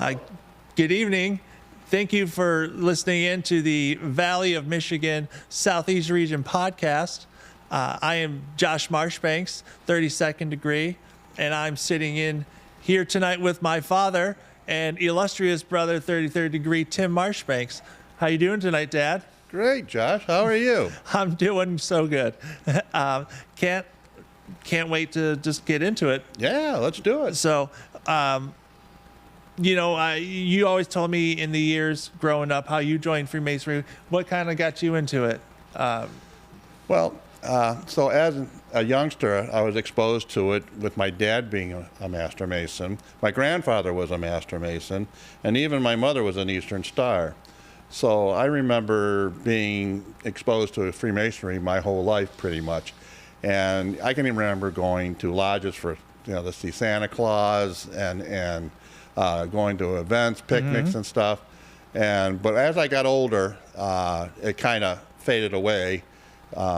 Hi, good evening. Thank you for listening in to the Valley of Michigan Southeast Region podcast. I am Josh Marshbanks, 32nd degree, and I'm sitting in here tonight with my father and illustrious brother, 33rd degree, Tim Marshbanks. How you doing tonight, Dad? Great, Josh. How are you? I'm doing so good. Can't wait to just get into it. Yeah, let's do it. So, you always told me in the years growing up how you joined Freemasonry. What kind of got you into it? So as a youngster, I was exposed to it with my dad being a Master Mason. My grandfather was a Master Mason, and even my mother was an Eastern Star. So I remember being exposed to Freemasonry my whole life, pretty much. And I can even remember going to lodges for, to see Santa Claus and going to events, picnics and stuff. But as I got older, it kind of faded away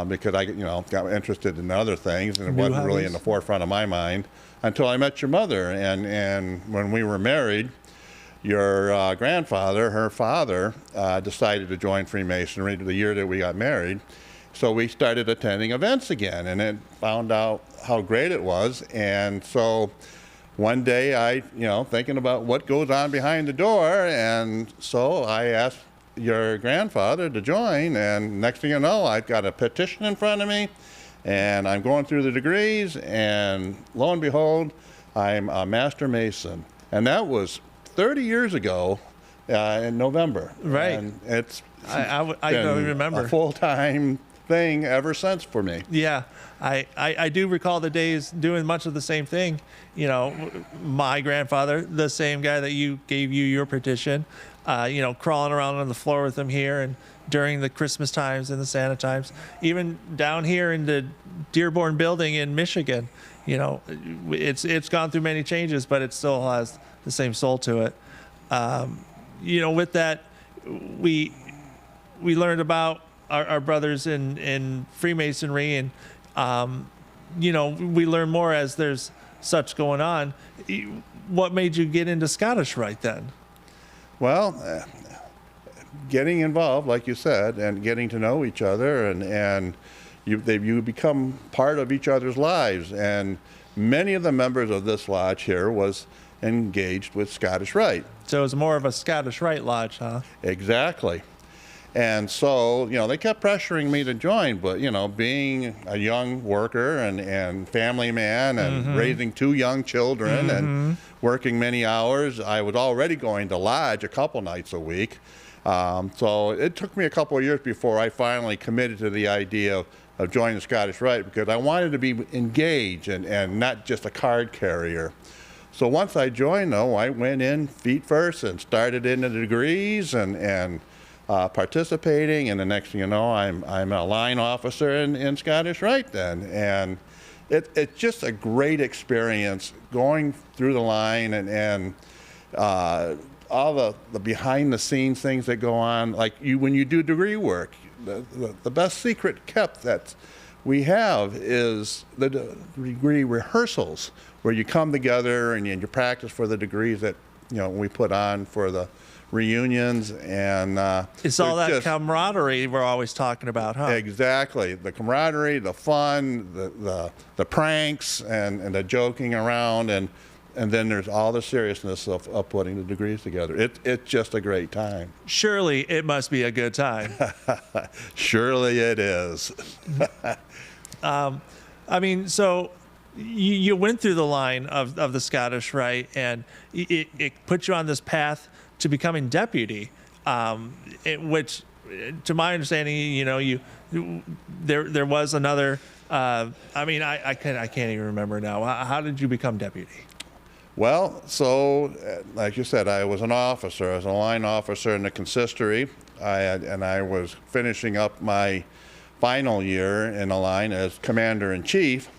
because I, got interested in other things, and it wasn't really in the forefront of my mind until I met your mother. And when we were married, your grandfather, her father, decided to join Freemasonry the year that we got married. So we started attending events again, and then found out how great it was. And so one day I, thinking about what goes on behind the door, and so I asked your grandfather to join, and next thing you know, I've got a petition in front of me, and I'm going through the degrees, and lo and behold, I'm a Master Mason. And that was 30 years ago in November. Right. And it's I don't remember. A full-time thing ever since for me. Yeah, I do recall the days doing much of the same thing. My grandfather, the same guy that gave you your petition, crawling around on the floor with him here and during the Christmas times and the Santa times, even down here in the Dearborn building in Michigan. It's gone through many changes, but it still has the same soul to it. With that, we learned about our brothers in Freemasonry, and we learn more as there's such going on. What made you get into Scottish Rite then? Well, getting involved, like you said, and getting to know each other, and you become part of each other's lives. And many of the members of this lodge here was engaged with Scottish Rite. So it was more of a Scottish Rite lodge, huh? Exactly. And so, they kept pressuring me to join, but, being a young worker and family man and raising two young children and working many hours, I was already going to lodge a couple nights a week. So it took me a couple of years before I finally committed to the idea of joining the Scottish Rite, because I wanted to be engaged and not just a card carrier. So once I joined, though, I went in feet first and started in the degrees and participating, and the next thing you know, I'm a line officer in Scottish Rite then. And it's just a great experience going through the line and all the behind-the-scenes things that go on. Like when you do degree work, the best secret kept that we have is the degree rehearsals, where you come together and you practice for the degrees that we put on for the reunions. And it's all that camaraderie we're always talking about, huh? Exactly. The camaraderie, the fun, the pranks, and the joking around, and then there's all the seriousness of putting the degrees together. It's just a great time. Surely it must be a good time. Surely it is. So you went through the line of the Scottish Rite, and it put you on this path to becoming deputy, which, to my understanding, there was another. I can't even remember now. How did you become deputy? Well, so like you said, I was an officer. I was a line officer in the consistory, I was finishing up my final year in the line as commander-in-chief,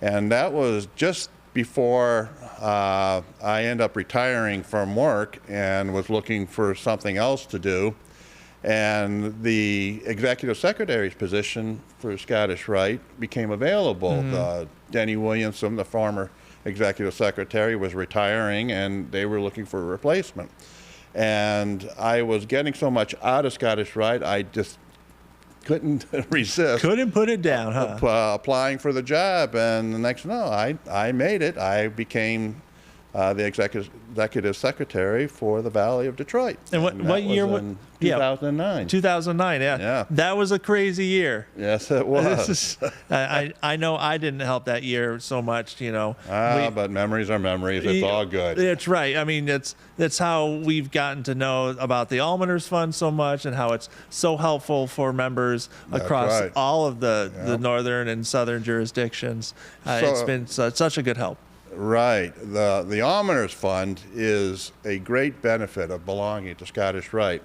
and that was just before I ended up retiring from work and was looking for something else to do. And the executive secretary's position for Scottish Rite became available. Denny Williamson, the former executive secretary was retiring, and they were looking for a replacement. And I was getting so much out of Scottish Rite, I just couldn't resist. Couldn't put it down, huh? Applying for the job, and the next, no, I made it. I became the executive secretary for the Valley of Detroit. And what year was in 2009. 2009, yeah. Yeah. That was a crazy year. Yes, it was. I know I didn't help that year so much, you know. But memories are memories. It's all good. That's right. I mean, that's how we've gotten to know about the Almoners Fund so much, and how it's so helpful for members across all of the northern and southern jurisdictions. It's been such a good help. Right. The Almoners Fund is a great benefit of belonging to Scottish Rite.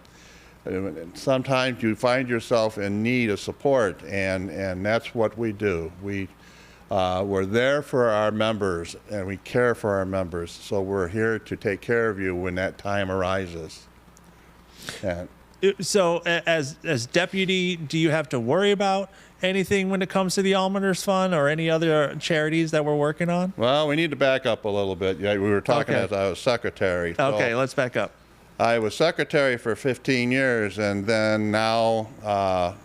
Sometimes you find yourself in need of support, and that's what we do. We're there for our members, and we care for our members, so we're here to take care of you when that time arises. And so as deputy, do you have to worry about anything when it comes to the Almoners Fund or any other charities that we're working on? well, we need to back up a little bit. Yeah, we were talking as I was secretary. So Okay, let's back up. I was secretary for 15 years, and then now,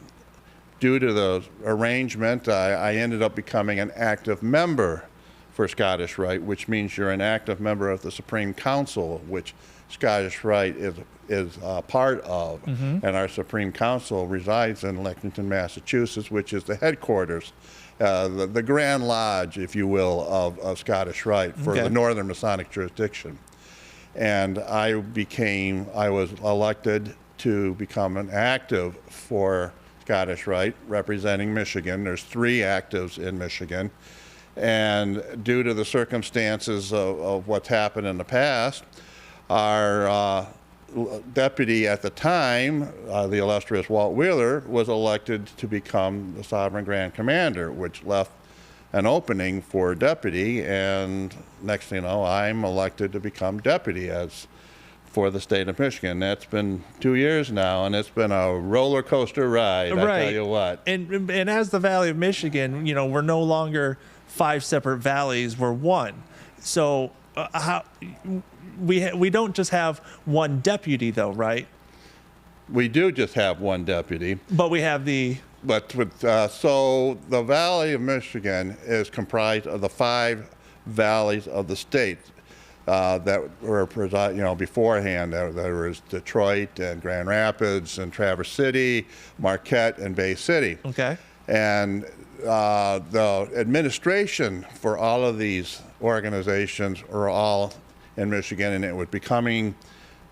due to the arrangement, I ended up becoming an active member for Scottish Rite, which means you're an active member of the Supreme Council, which Scottish Rite is part of. And our Supreme Council resides in Lexington, Massachusetts, which is the headquarters, the Grand Lodge, if you will, of Scottish Rite for the Northern Masonic jurisdiction. And I was elected to become an active for Scottish Rite, representing Michigan. There's 3 actives in Michigan. And due to the circumstances of what's happened in the past, our deputy at the time, the illustrious Walt Wheeler, was elected to become the Sovereign Grand Commander, which left an opening for deputy, and next thing you know, I'm elected to become deputy for the state of Michigan. That's been 2 years now, and it's been a roller coaster ride, I tell you what. And as the Valley of Michigan, you know, we're no longer 5 separate valleys, we're one. So how we don't just have one deputy, though, right? We do just have one deputy. But we have so the Valley of Michigan is comprised of the 5 valleys of the state that were beforehand. There was Detroit and Grand Rapids and Traverse City, Marquette and Bay City. Okay. And the administration for all of these organizations are all in Michigan, and it was becoming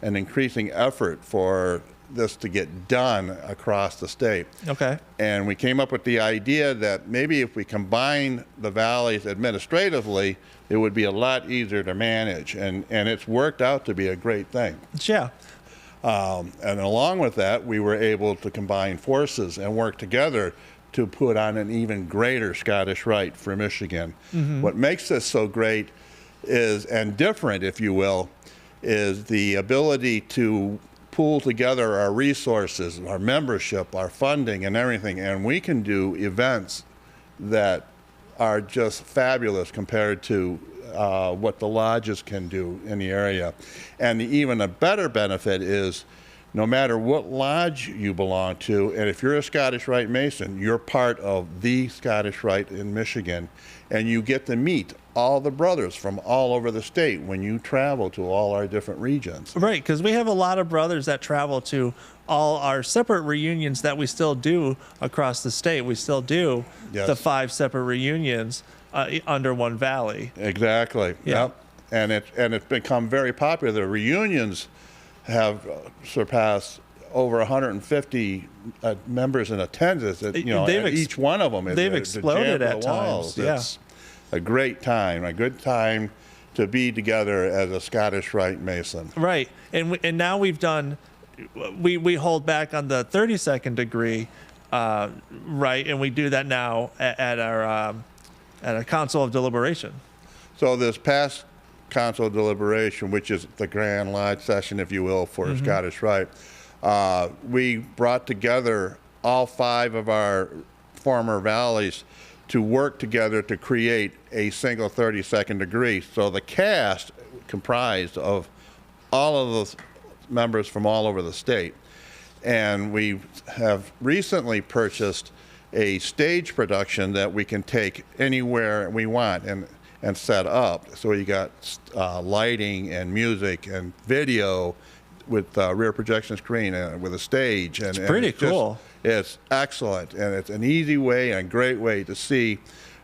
an increasing effort for this to get done across the state. Okay. And we came up with the idea that maybe if we combine the valleys administratively, it would be a lot easier to manage. And it's worked out to be a great thing. Yeah. And along with that, we were able to combine forces and work together to put on an even greater Scottish Rite for Michigan. What makes this so great is, and different, if you will, is the ability to pool together our resources, our membership, our funding, and everything, and we can do events that are just fabulous compared to what the lodges can do in the area. And even a better benefit is, no matter what lodge you belong to, and if you're a Scottish Rite Mason, you're part of the Scottish Rite in Michigan, and you get to meet all the brothers from all over the state when you travel to all our different regions. Right, because we have a lot of brothers that travel to all our separate reunions that we still do across the state. We still do the 5 separate reunions under one valley. Exactly. Yeah. Yep. And it's become very popular. The reunions have surpassed over 150 members in attendance. Each one of them is they've exploded at times. Yeah. It's a great time, a good time to be together as a Scottish Rite Mason. Right, and now we've done. We hold back on the 32nd degree, right, and we do that now at a council of deliberation. So this past council of deliberation, which is the Grand Lodge session, if you will, for Scottish Rite, we brought together all 5 of our former valleys to work together to create a single 32nd degree. So the cast comprised of all of those members from all over the state. And we have recently purchased a stage production that we can take anywhere we want and set up. So you got lighting and music and video with rear projection screen and with a stage. And, it's pretty cool. It's excellent, and it's an easy way and a great way to see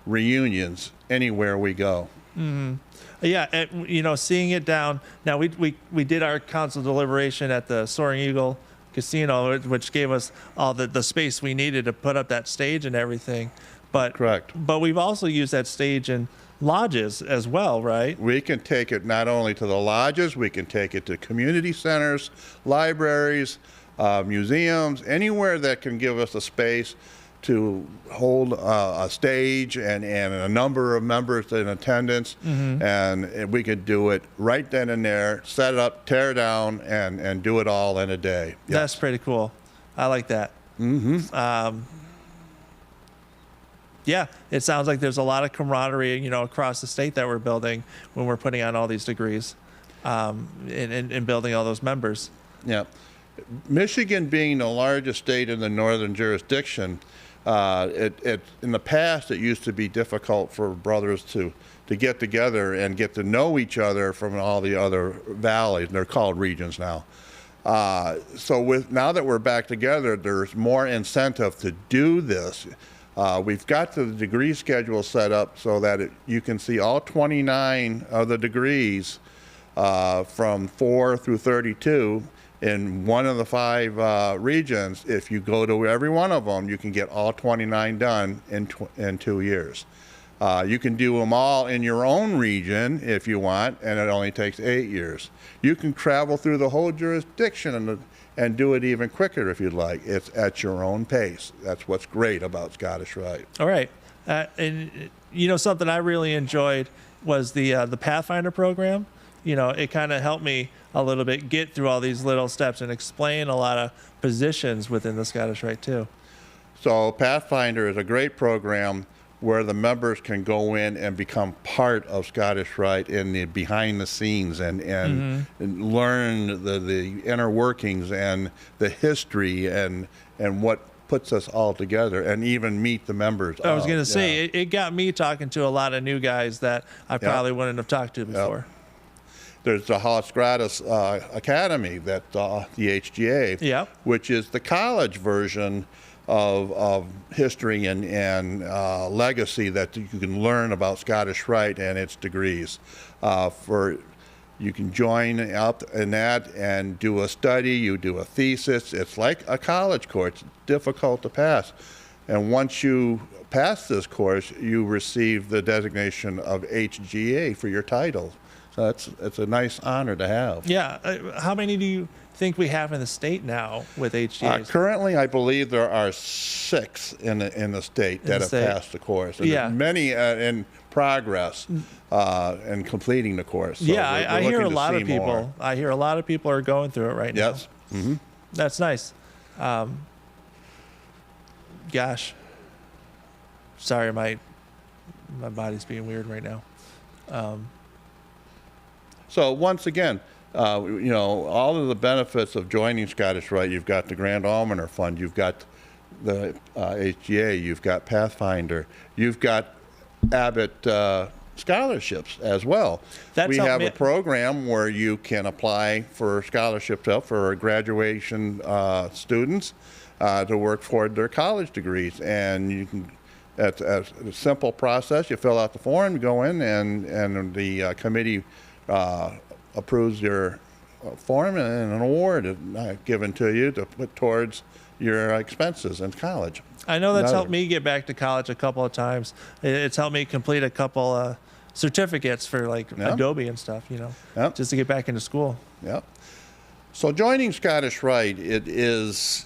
reunions anywhere we go. Mm-hmm. Yeah, and, you know, seeing it down. Now, we did our council deliberation at the Soaring Eagle Casino, which gave us all the space we needed to put up that stage and everything. But Correct. But we've also used that stage in lodges as well, right? We can take it not only to the lodges, we can take it to community centers, libraries, museums, anywhere that can give us a space to hold a stage and a number of members in attendance. Mm-hmm. And we could do it right then and there, set it up, tear it down, and do it all in a day. Yes. That's pretty cool. I like that. Mm-hmm. Yeah, it sounds like there's a lot of camaraderie, you know, across the state that we're building when we're putting on all these degrees and building all those members. Yeah. Michigan being the largest state in the northern jurisdiction, in the past it used to be difficult for brothers to get together and get to know each other from all the other valleys. They're called regions now. So now that we're back together, there's more incentive to do this. We've got the degree schedule set up so that you can see all 29 of the degrees from 4 through 32 in one of the 5 regions. If you go to every one of them, you can get all 29 done in 2 years. You can do them all in your own region if you want, and it only takes 8 years. You can travel through the whole jurisdiction and do it even quicker if you'd like. It's at your own pace. That's what's great about Scottish Rite. All right. And, you know, something I really enjoyed was the Pathfinder program. You know, it kind of helped me a little bit get through all these little steps and explain a lot of positions within the Scottish Rite, too. So Pathfinder is a great program where the members can go in and become part of Scottish Rite in the behind the scenes and learn the inner workings and the history and what puts us all together, and even meet the members. I was going to say, it got me talking to a lot of new guys that I probably wouldn't have talked to before. Yep. There's the Haus Gratis Academy, that the HGA, which is the college version of history and legacy that you can learn about Scottish Rite and its degrees. You can join up in that and do a study. You do a thesis. It's like a college course. It's difficult to pass. And once you pass this course, you receive the designation of HGA for your title. So it's a nice honor to have. Yeah. How many do you think we have in the state now with HGAs? Currently, I believe there are 6 in the state that have passed the course. And there's many in progress and completing the course. So I hear a lot of people. More. I hear a lot of people are going through it right now. Yes. Mm-hmm. That's nice. Gosh. Sorry, my body's being weird right now. So once again, you know, all of the benefits of joining Scottish Rite. You've got the Grand Almoner Fund. You've got the HGA. You've got Pathfinder. You've got Abbott scholarships as well. We have a program where you can apply for scholarships for graduation students to work toward their college degrees. And you can, it's a simple process. You fill out the form, you go in, and the committee approves your form, and an award is given to you to put towards your expenses in college. I know that's helped me get back to college a couple of times. It's helped me complete a couple certificates for like Adobe and stuff, you know, just to get back into school. Yeah. So joining Scottish Rite, it is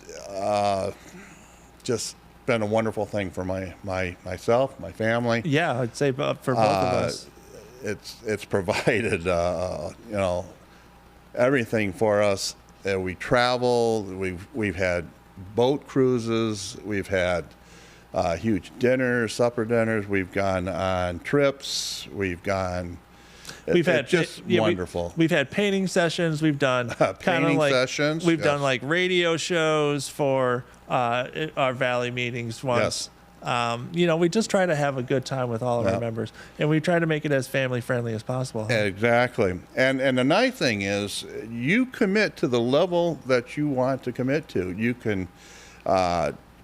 just been a wonderful thing for myself, my family. Yeah, I'd say for both of us. It's provided, you know, everything for us. We travel. We've had boat cruises. We've had huge dinners, supper dinners. We've gone on trips. We've gone. It's just wonderful. We've had painting sessions. We've done Painting sessions. We've yes. done like radio shows for our Valley meetings once. Yes. We just try to have a good time with all of our members, and we try to make it as family friendly as possible. Exactly. And the nice thing is you commit to the level that you want to commit to. You can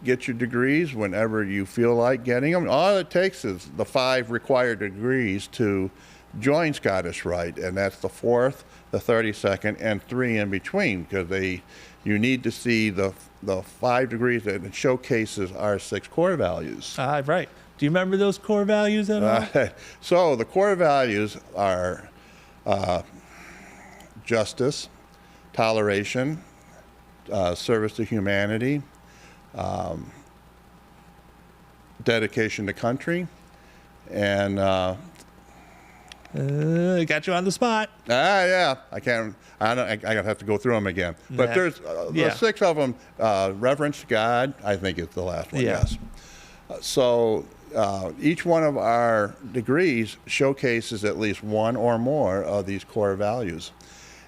get your degrees whenever you feel like getting them. All it takes is the 5 required degrees to join Scottish Rite, and that's the 4th, the 32nd, and 3 in between, because you need to see the 5 degrees that showcases our 6 core values. Right. Do you remember those core values at all? So the core values are justice, toleration, service to humanity, dedication to country, and got you on the spot. Yeah, I have to go through them again. But there's the 6 of them. Reverence to God, I think is the last one. Yeah. Yes. So each one of our degrees showcases at least one or more of these core values,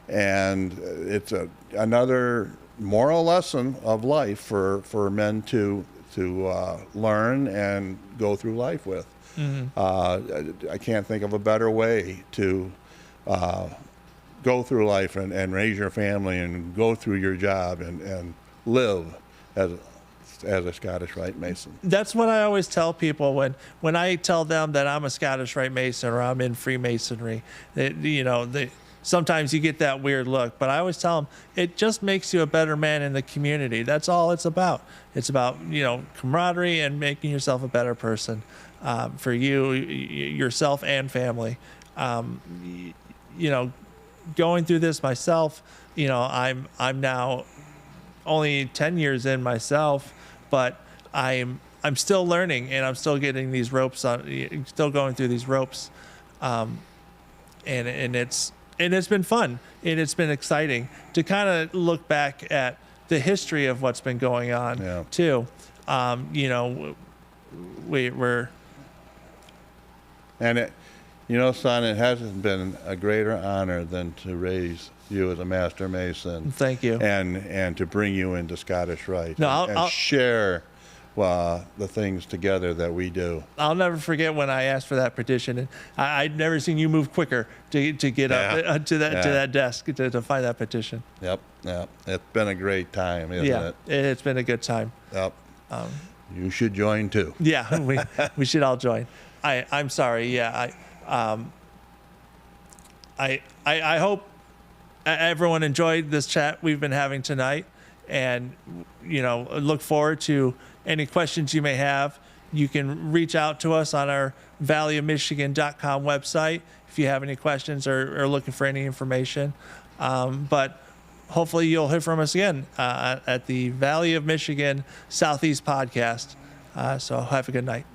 and it's another moral lesson of life for men to learn and go through life with. Mm-hmm. I can't think of a better way to go through life and raise your family and go through your job and live as a Scottish Rite Mason. That's what I always tell people when I tell them that I'm a Scottish Rite Mason or I'm in Freemasonry. Sometimes you get that weird look, but I always tell them it just makes you a better man in the community. That's all it's about. It's about camaraderie and making yourself a better person for you, yourself, and family. Going through this myself, I'm now only 10 years in myself, but I'm still learning and I'm still getting these ropes on, still going through these ropes, and it's been fun and it's been exciting to kind of look back at the history of what's been going on too. We're and son, it hasn't been a greater honor than to raise you as a Master Mason. Thank you. And to bring you into Scottish Rite and share the things together that we do. I'll never forget when I asked for that petition, and I'd never seen you move quicker to get up to that desk to find that petition. Yep. It's been a great time, isn't it? It's been a good time. Yep. You should join too. Yeah, we should all join. I'm sorry. Yeah, I hope everyone enjoyed this chat we've been having tonight, and look forward to any questions you may have. You can reach out to us on our valleyofmichigan.com website if you have any questions or are looking for any information. But hopefully you'll hear from us again at the Valley of Michigan Southeast podcast. So have a good night.